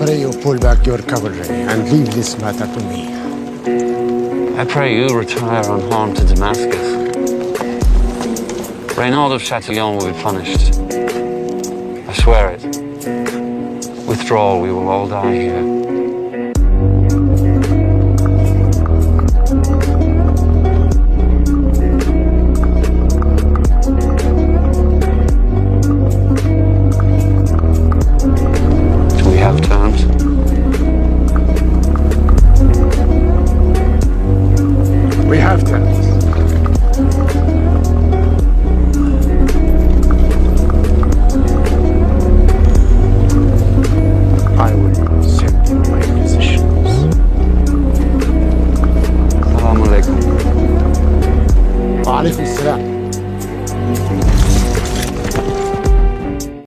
pray you pull back your cavalry and leave this matter to me. I pray you retire unharmed to Damascus. Reynald of Chatillon will be punished. I swear it. Withdraw, we will all die here. Do we have terms? We have terms. I will send you my physicians. Assalamu alaikum. Wa alaikum salam.